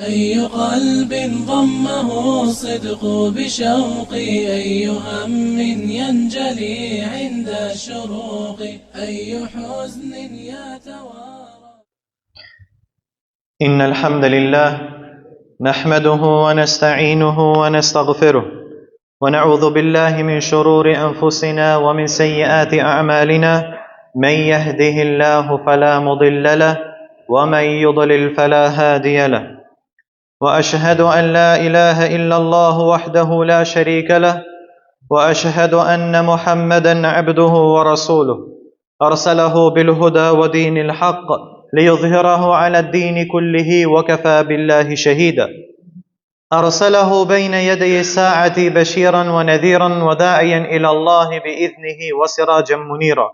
أي قلب ضمه الصدق بشوق أي هم ينجلي عند الشروق أي حزن يتوارى. إن الحمد لله نحمده ونستعينه ونستغفره ونعوذ بالله من شرور أنفسنا ومن سيئات أعمالنا. من يهده الله فلا مضل له ومن يضلل فلا هادي له. وأشهد أن لا إله إلا الله وحده لا شريك له وأشهد أن محمدا عبده ورسوله أرسله بالهدى ودين الحق ليظهره على الدين كله وكفى بالله شهيدا. أرسله بين يدي الساعة بشيرا ونذيرا وداعيا إلى الله بإذنه وسراجا منيرا،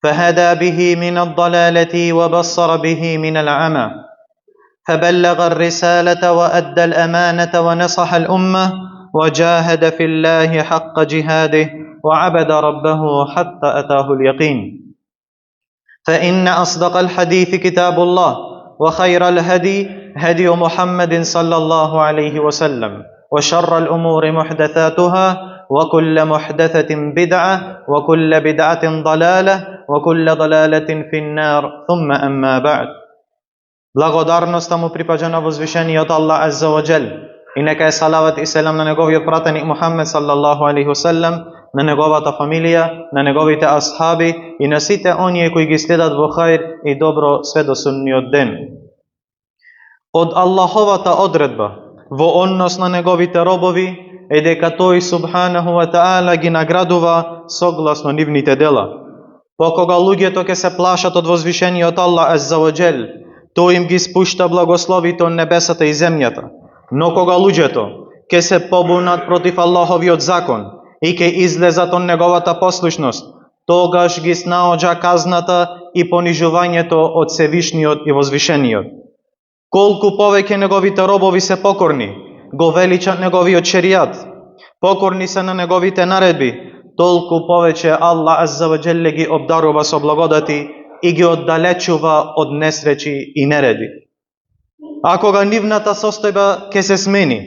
فهدى به من الضلالة وبصر به من العمى، فبلغ الرسالة وأدى الأمانة ونصح الأمة وجاهد في الله حق جهاده وعبد ربه حتى أتاه اليقين. فإن أصدق الحديث كتاب الله وخير الهدي هدي محمد صلى الله عليه وسلم وشر الأمور محدثاتها وكل محدثة بدعة وكل بدعة ضلالة وكل ضلالة في النار ثم أما بعد. Благодарноста му припаѓа на возвишениот Аллах Азза ва Джел и нека е салават и селам на неговиот пратеник Мухаммед саллаллаху алейхи васелем, на неговата фамилија, на неговите асхаби и на сите оние кои ги следат во хаир и добро све до судниот ден. Од Аллаховата одредба во однос на неговите робови е дека тој субханаху ва таала ги наградува согласно нивните дела. Покога луѓето ќе се плашат од возвишениот Аллах Азза ва Джел, тој им ги спушта благословите од небесата и земјата. Но кога луѓето ќе се побунат против Аллаховиот закон и ќе излезат од неговата послушност, тогаш ги снаоѓа казната и понижувањето од Севишниот и Возвишениот. Колку повеќе неговите робови се покорни, го величат неговиот шеријат, покорни се на неговите наредби, толку повеќе Аллах Азза ва Джелле ги обдарува со благодати и ги оддалечува од несреќи и нереди. А кога нивната состојба ќе се смени,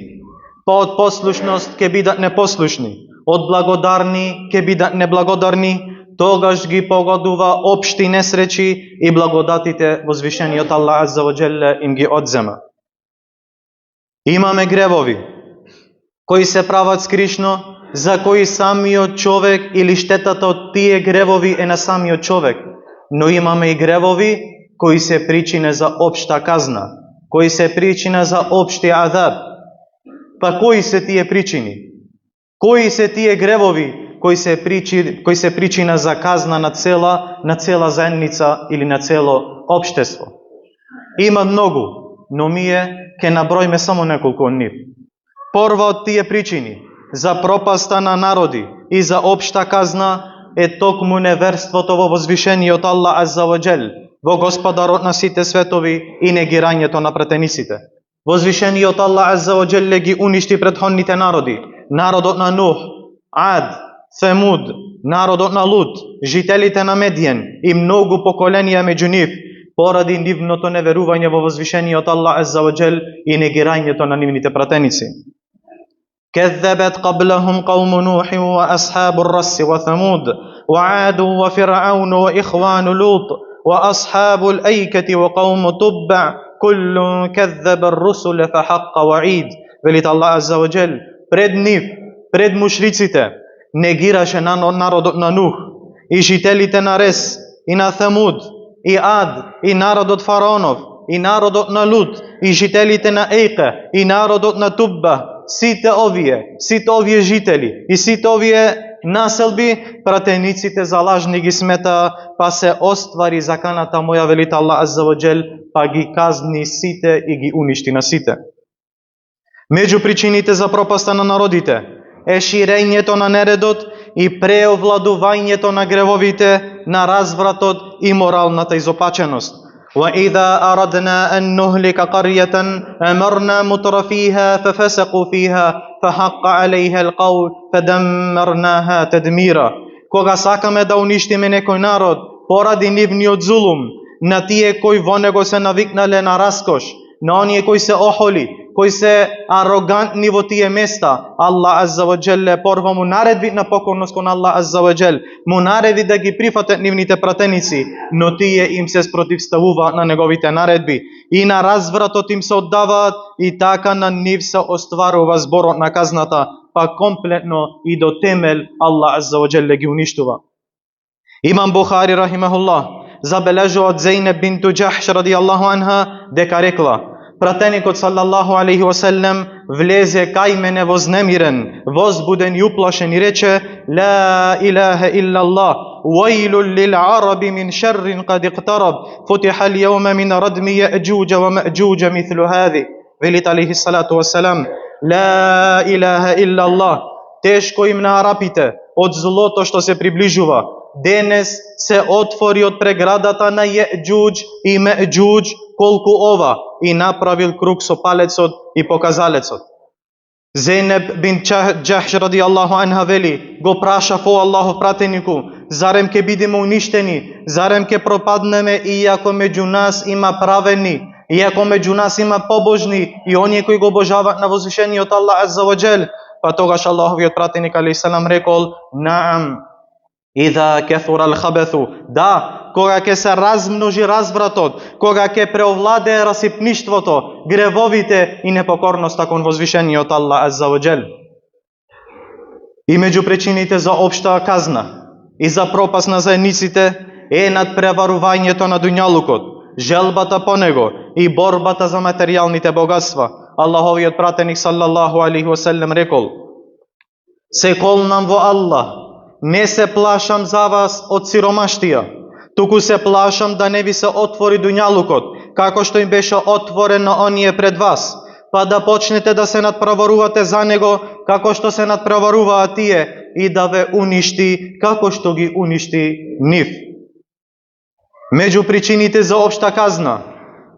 па од послушност ќе бидат непослушни, од благодарни ќе бидат неблагодарни, тогаш ги погодува општи несреќи и благодатите возвишениот Аллах Азза ва Джелле им ги одзема. Имаме гревови кои се прават скришно, за кои самиот човек или штетата од тие гревови е на самиот човек. Но имаме и гревови кои се причина за општа казна, кои се причина за општи азаб. Па кои се тие причини? Кои се тие гревови кои се причина за казна на цела заедница или на цело општество? Има многу, но ние ќе наброиме само неколку од нив. Прва од тие причини за пропаста на народи и за општа казна е токму неверството во возвишениот Аллах Азза ва Джел, во Господарот на сите светови и негирањето на претениците. Возвишениот Аллах Азза ва Джел ги уништи претходните народи, народот на Нух, Ад, Семуд, народот на Лут, жителите на Медиен и многу поколенија меѓу нив, поради нивното неверување во возвишениот Аллах Азза ва Джел и негирањето на нивните пратеници. كذبت قبلهم قوم نوح وأصحاب الرس وثمود وعاد وفرعون وإخوان لوط وأصحاب الأيكة وقوم تبع كل كذب الرسل فحق وعيد. Велит Аллах Азза ва Джел, пред нив, пред мушриците, негираше народот на Нух и жителите на Рес и на Самуд и Ад и народот Фараонов и народот на Лут и жителите на Ейка и народот на Тубба. Сите овие жители и сите овие населби пратениците за лажни ги смета, па се оствари заканата моја, велит Аллах Азза ва Джел, па ги казни сите и ги уништи на сите. Меѓу причините за пропаста на народите е ширењето на нередот и преовладувањето на гревовите, на развратот и моралната изопаченост. وَإِذَا أَرَدْنَا أَن نُهْلِكَ قَرْيَةً أَمَرْنَا مُتْرَفِيهَا فَفَسَقُوا فِيهَا فَحَقَّ عَلَيْهَا الْقَوْلُ فَدَمَّرْنَاهَا تَدْمِيرًا. Кога сакаме да уништиме некој народ поради нивниот зулум, на тие кои во него се навикнале на раскош, на оние кои се охоли, кои се арогантни во тие места, Аллах Азза ва Джелле порво му наредби на покорност кон Аллах Азза ва Джел, му нареди да ги прифатат нивните пратеници, но тие им се спротивставуваат на неговите наредби и на развратот им се оддаваат и така на нив се остварува зборот на казната, па комплетно и до темел Аллах Азза ва Джелле ги уништува. Имам Бухари рахимахуллах забележува од Зейнеб бинту Џахш радијаллаху анха дека рекла: пратеникот саллаллаху алейхи васелем влезе кај мене вознемирен, возбуден и уплашен и рече: ла илаха илла Аллах, вајлун лил араби мин шеррин кад иқтараб, футиха лјауме мин радми јаъџуџа ва маъџуџа мислу хази. Велит алейхи салату васелам: ла илаха илла Аллах, тешко им на арапите од злото што се приближува. Денес се отвори од преградата на Јаъџуџ и Маъџуџ колку ова и направил круг со палецот и показалецот. Зейнеб бин Џахш радијаллаху анха вели: го прашав о Аллахов пратенику, зарем ке бидеме уништени, зарем ке пропаднеме, иако меѓу нас има праведни, иако меѓу нас има побожни и оние кои го обожаваат на возвишениот Аллах Азза ва Џел? Па тогаш Аллаховиот пратеник алейхи салам рекол: наам, ида кефура ал-хабету, да, кога ќе се размножи развратот, кога ќе преовладее расипништвото, гревовите и непокорноста кон возвишениот Аллах Азза ва Џел. И меѓу причините за општа казна и за пропаст на заедниците е надпреварувањето на дуњалукот, желбата по него и борбата за материјалните богатства. Аллаховиот пратеник саллаллаху алейхи васелем рекол: се колнам во Аллах, не се плашам за вас од сиромаштија, туку се плашам да не ви се отвори дуњалукот, како што им беше отворен на оние пред вас, па да почнете да се надпреварувате за него, како што се надпреваруваат тие, и да ве уништи, како што ги уништи нив. Меѓу причините за општа казна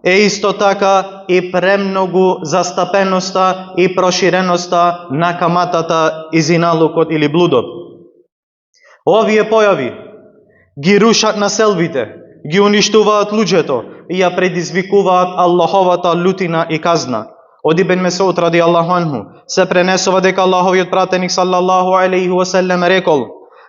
е исто така и премногу застапеноста и проширеноста на каматата и зиналукот или блудот. Овие појави ги рушат населбите, ги уништуваат луѓето и ја предизвикуваат Аллаховата лутина и казна. Од Ибн Месуд радијаллаху анху се пренесува дека Аллаховиот пратеник саллаллаху алейхи васелем рекол: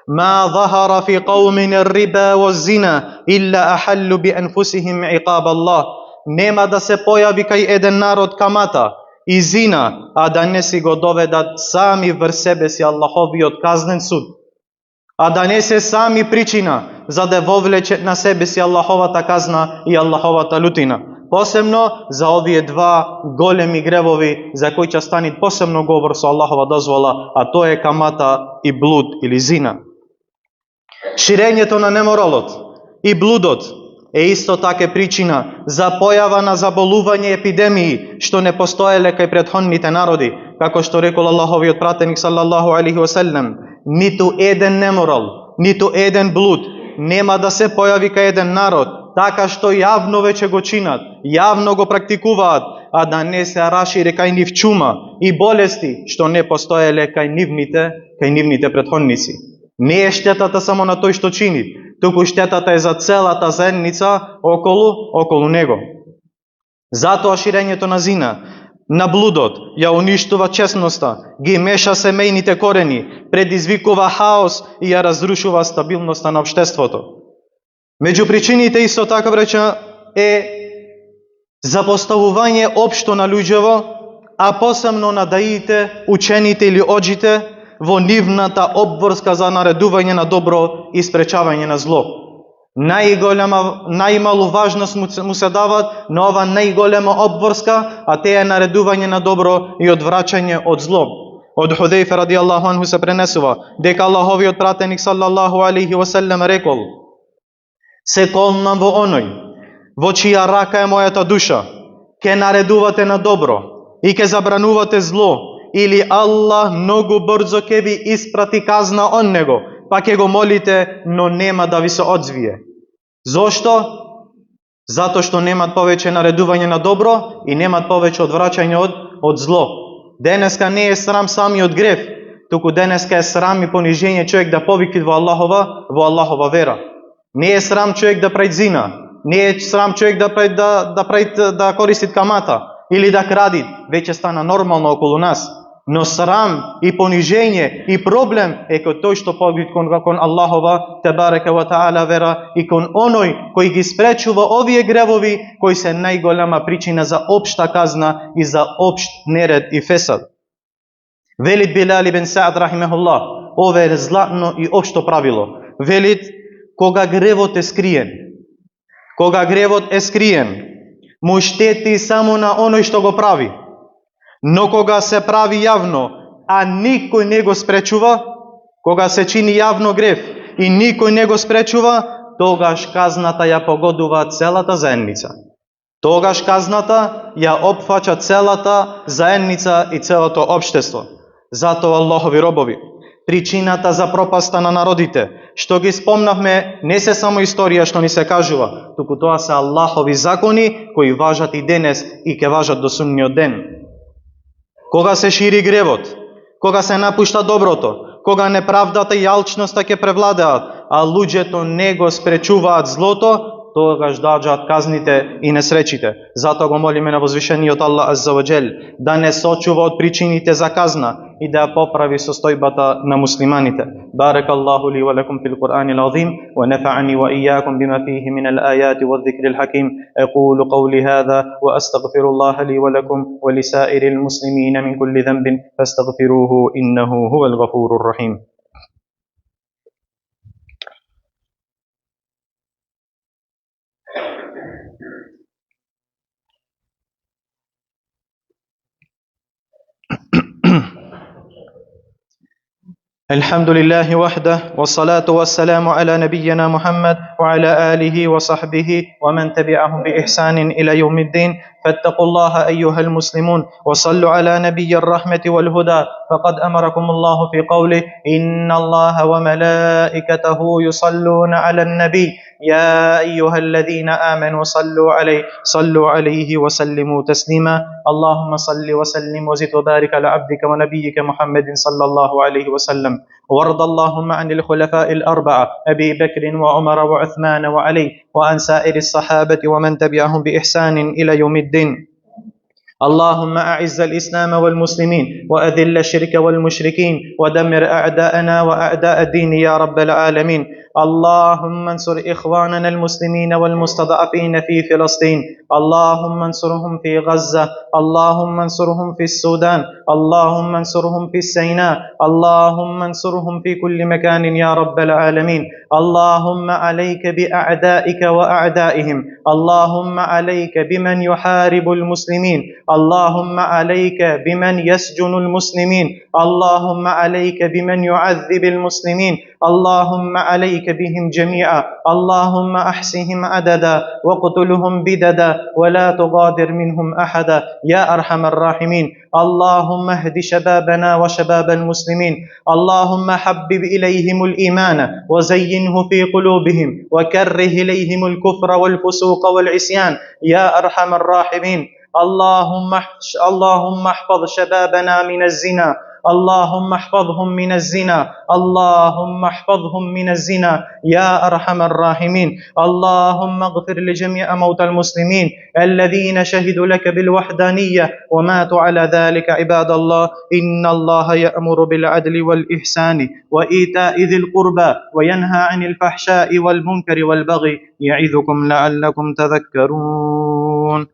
ма ظهر في قوم الربا والزنا إلا أحلوا بأنفسهم عقاب الله. Нема да се појави кај еден народ камата и зина, а да не си го доведат сами врз себе си Аллаховиот казнен суд, а да не се сами причина за да вовлечет на себе си Аллаховата казна и Аллаховата лутина. Посебно за овие два големи гревови за кои ќе стани посебно говор со Аллахова дозвола, а тоа е камата и блуд или зина. Ширењето на неморалот и блудот е исто така причина за појава на заболување епидемии што не постоеле кај претходните народи, како што рекол Аллаховиот пратеник саллаллаху алейхи васелем: ниту еден неморал, ниту еден блуд нема да се појави кај еден народ, така што јавно веќе го чинат, јавно го практикуваат, а да не се рашири кај нив чума и болести што не постоеле кај нивните претходници. Не е штетата само на тој што чини, туку штетата е за целата заедница околу него. Затоа ширењето на зина, на блудот, ја уништува честноста, ги меша семејните корени, предизвикува хаос и ја разрушува стабилноста на општеството. Меѓу причините исто така вреча е запоставување општо на луѓево, а посебно на даите, учените или оџите во нивната обврска за наредување на добро и спречавање на зло. Најмалу важност му се дават на ова најголема обврска, а те е наредување на добро и одвраќање од зло. Од Худейфе радијаллаху анху се пренесува дека Аллаховиот пратеник саллаллаху алейхи васелем рекол: се колнам во оној во чија рака е мојата душа, ке наредувате на добро и ке забранувате зло, или Аллах многу брзо ке ви испрати казна он него, па ке го молите, но нема да ви се одзвие. Зошто? Затоа што немат повеќе наредување на добро и немат повеќе одвраќање од зло. Денеска не е срам самиот грев, туку денеска е срам и понижење човек да повикне во Аллахова вера. Не е срам човек да прави зина, Не е срам човек да користи камата или да кради, веќе стана нормално околу нас. Но срам и понижење и проблем е кон тој што погрид кон Аллахова тебарека ва таала вера и кон оној кој ги спречува овие гревови кои се најголема причина за општа казна и за општ неред и фесад. Велит Билал ибн Саад рахимехуллах, ова е златно и општо правило. Велит, кога гревот е скриен, му штети само на оној што го прави. Но кога се прави јавно, а никој не го спречува, кога се чини јавно грев и никој не го спречува, тогаш казната ја погодува целата заедница. Тогаш казната ја опфаќа целата заедница и целото општество. Затоа, Аллахови робови, причината за пропаста на народите, што ги спомнавме, не се само историја што ни се кажува, туку тоа се Аллахови закони кои важат и денес и ќе важат до судниот ден. Кога се шири гревот, кога се напушта доброто, кога неправдата и алчноста ќе превладеат, а луѓето не го спречуваат злото, тогаш доаѓаат казните и несречите. Затоа го молиме на возвишениот Аллах азза ва џел да не сочува од причините за казна и да поправи состојбата на муслиманите. Барак Аллаху ли ва лекум фил Кур'анил азим ва нафa'ani ва ијакум бима фиhi min al-ayati wa dhikril hakim. Aqulu qawli hadha wa astaghfirullaha li wa lakum wa li sa'iril muslimina min kulli dhanbin fastaghfiruhu innahu huwal ghafurur rahim. الحمد لله وحده والصلاة والسلام على نبينا محمد وعلى آله وصحبه ومن تبعهم بإحسان إلى يوم الدين. فاتقوا الله أيها المسلمون وصلوا على نبي الرحمة والهدى، فقد أمركم الله في قوله إن الله وملائكته يصلون على النبي يا أيها الذين آمنوا صلوا عليه وسلموا تسليما. اللهم صل وسلم وزد وبارك على عبدك ونبيك محمد صلى الله عليه وسلم. وارض اللهم عن الخلفاء الأربعة أبي بكر وعمر وعثمان وعلي وعن سائر الصحابة ومن تبعهم بإحسان إلى يوم الدين. اللهم أعز الإسلام والمسلمين وأذل الشرك والمشركين ودمر أعداءنا وأعداء الدين يا رب العالمين. اللهم انصر إخواننا المسلمين والمستضعفين في فلسطين، اللهم انصرهم في غزة، اللهم انصرهم في السودان، اللهم انصرهم في سيناء، اللهم انصرهم في كل مكان يا رب العالمين. اللهم عليك بأعدائك وأعدائهم، اللهم عليك بمن يحارب المسلمين، اللهم عليك بمن يسجن المسلمين، اللهم عليك بمن يعذب المسلمين، اللهم عليك بهم جميعا، اللهم أحصهم عددا واقتلهم بددا ولا تغادر منهم أحدا يا أرحم الراحمين. اللهم اهد شبابنا وشباب المسلمين، اللهم حبب إليهم الإيمان وزينه في قلوبهم وكره إليهم الكفر والفسوق والعصيان يا أرحم الراحمين. اللهم احفظ شبابنا من الزنا، اللهم احفظهم من الزنا، اللهم احفظهم من الزنا يا أرحم الراحمين. اللهم اغفر لجميع موتى المسلمين الذين شهدوا لك بالوحدانية وماتوا على ذلك. عباد الله، إن الله يأمر بالعدل والإحسان وإيتاء ذي القربى وينهى عن الفحشاء والمنكر والبغي يعظكم لعلكم تذكرون.